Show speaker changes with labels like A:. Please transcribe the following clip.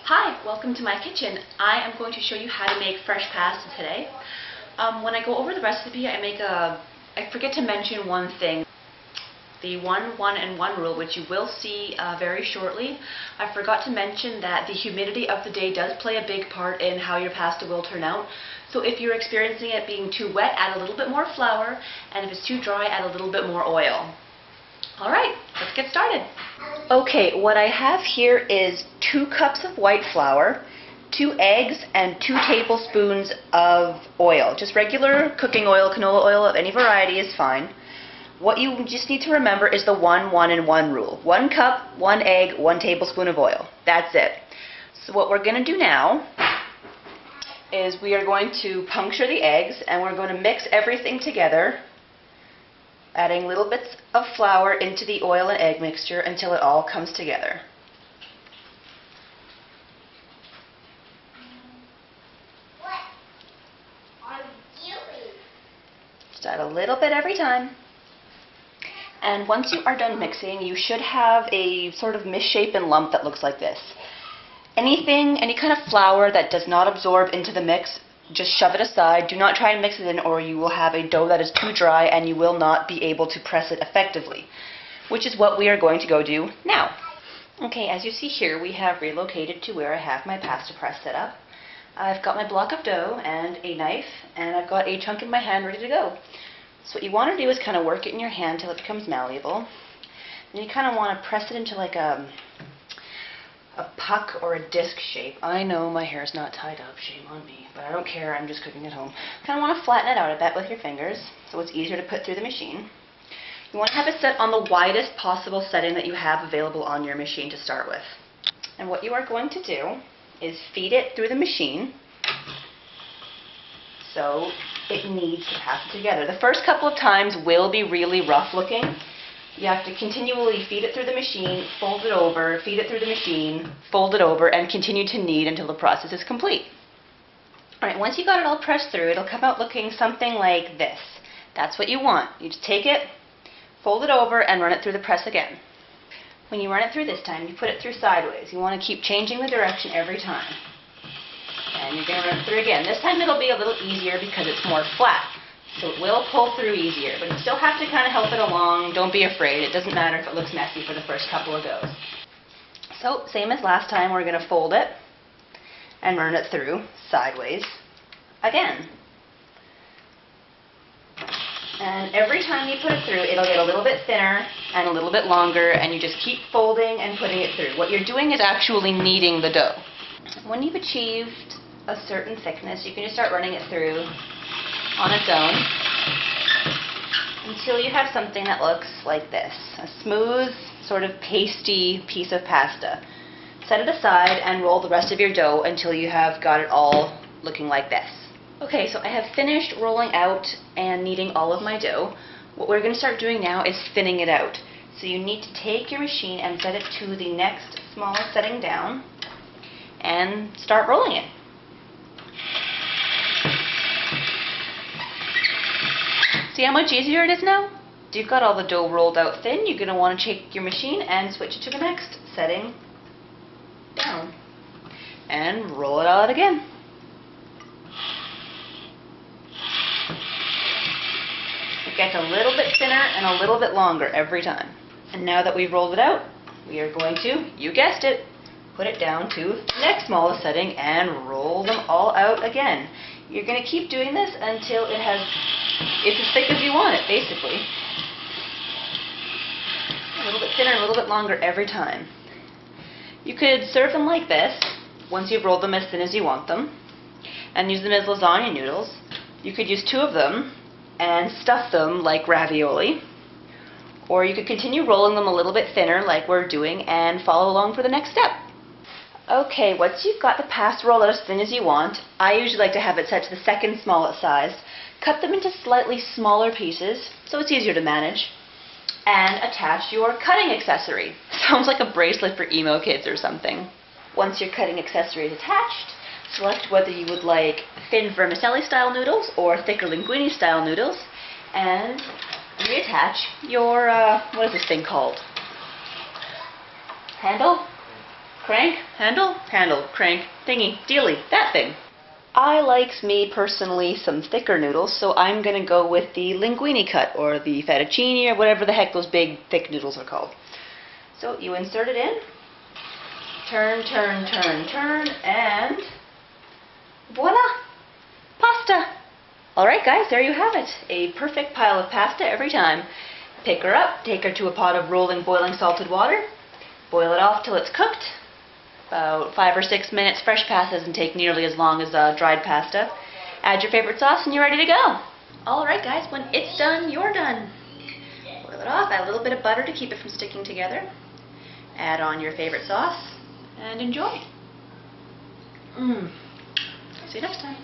A: Hi, welcome to my kitchen. I am going to show you how to make fresh pasta today. When I go over the recipe, I forget to mention one thing. The 1-1-1 rule, which you will see very shortly. I forgot to mention that the humidity of the day does play a big part in how your pasta will turn out. So if you're experiencing it being too wet, add a little bit more flour, and if it's too dry, add a little bit more oil. Alright, let's get started. Okay, what I have here is 2 cups of white flour, 2 eggs, and 2 tablespoons of oil. Just regular cooking oil, canola oil of any variety is fine. What you just need to remember is the 1-1-1 rule. 1 cup, 1 egg, 1 tablespoon of oil. That's it. So what we're going to do now is we are going to puncture the eggs, and we're going to mix everything together, adding little bits of flour into the oil and egg mixture until it all comes together.
B: What are you doing?
A: Just add a little bit every time. And once you are done mixing, you should have a sort of misshapen lump that looks like this. Any kind of flour that does not absorb into the mix, just shove it aside. Do not try and mix it in, or you will have a dough that is too dry and you will not be able to press it effectively, which is what we are going to go do now. Okay, as you see here, we have relocated to where I have my pasta press set up. I've got my block of dough and a knife, and I've got a chunk in my hand ready to go. So what you want to do is kind of work it in your hand till it becomes malleable. And you kind of want to press it into like a puck or a disc shape. I know my hair's not tied up, shame on me, but I don't care, I'm just cooking at home. Kind of want to flatten it out a bit with your fingers so it's easier to put through the machine. You want to have it set on the widest possible setting that you have available on your machine to start with. And what you are going to do is feed it through the machine so it needs to pass it together. The first couple of times will be really rough looking. You have to continually feed it through the machine, fold it over, feed it through the machine, fold it over, and continue to knead until the process is complete. Alright, once you got it all pressed through, it'll come out looking something like this. That's what you want. You just take it, fold it over, and run it through the press again. When you run it through this time, you put it through sideways. You want to keep changing the direction every time. And you're going to run it through again. This time it'll be a little easier because it's more flat. So it will pull through easier, but you still have to kind of help it along. Don't be afraid. It doesn't matter if it looks messy for the first couple of goes. So, same as last time, we're going to fold it and run it through sideways again. And every time you put it through, it'll get a little bit thinner and a little bit longer, and you just keep folding and putting it through. What you're doing is actually kneading the dough. When you've achieved a certain thickness, you can just start running it through on its own until you have something that looks like this, a smooth, sort of pasty piece of pasta. Set it aside and roll the rest of your dough until you have got it all looking like this. Okay, so I have finished rolling out and kneading all of my dough. What we're going to start doing now is thinning it out. So you need to take your machine and set it to the next smallest setting down and start rolling it. See how much easier it is now? You've got all the dough rolled out thin. You're going to want to take your machine and switch it to the next setting down. And roll it out again. It gets a little bit thinner and a little bit longer every time. And now that we've rolled it out, we are going to, you guessed it, put it down to the next smallest setting and roll them all out again. You're going to keep doing this until it's as thick as you want it, basically. A little bit thinner, a little bit longer every time. You could serve them like this, once you've rolled them as thin as you want them, and use them as lasagna noodles. You could use 2 of them and stuff them like ravioli, or you could continue rolling them a little bit thinner like we're doing and follow along for the next step. Okay, once you've got the pasta rolled out as thin as you want, I usually like to have it set to the second smallest size. Cut them into slightly smaller pieces so it's easier to manage, and attach your cutting accessory. Sounds like a bracelet for emo kids or something. Once your cutting accessory is attached, select whether you would like thin vermicelli style noodles or thicker linguine style noodles, and reattach your, what is this thing called? Handle? crank, handle, handle, crank, thingy, dealy, that thing. I likes me personally some thicker noodles, so I'm going to go with the linguine cut or the fettuccine or whatever the heck those big thick noodles are called. So you insert it in, turn, turn, turn, turn, and voila! Pasta! Alright guys, there you have it. A perfect pile of pasta every time. Pick her up, take her to a pot of rolling, boiling salted water, boil it off till it's cooked. About 5 or 6 minutes. Fresh pasta doesn't take nearly as long as dried pasta. Add your favorite sauce and you're ready to go. Alright guys, when it's done, you're done. Boil it off, add a little bit of butter to keep it from sticking together. Add on your favorite sauce and enjoy. See you next time.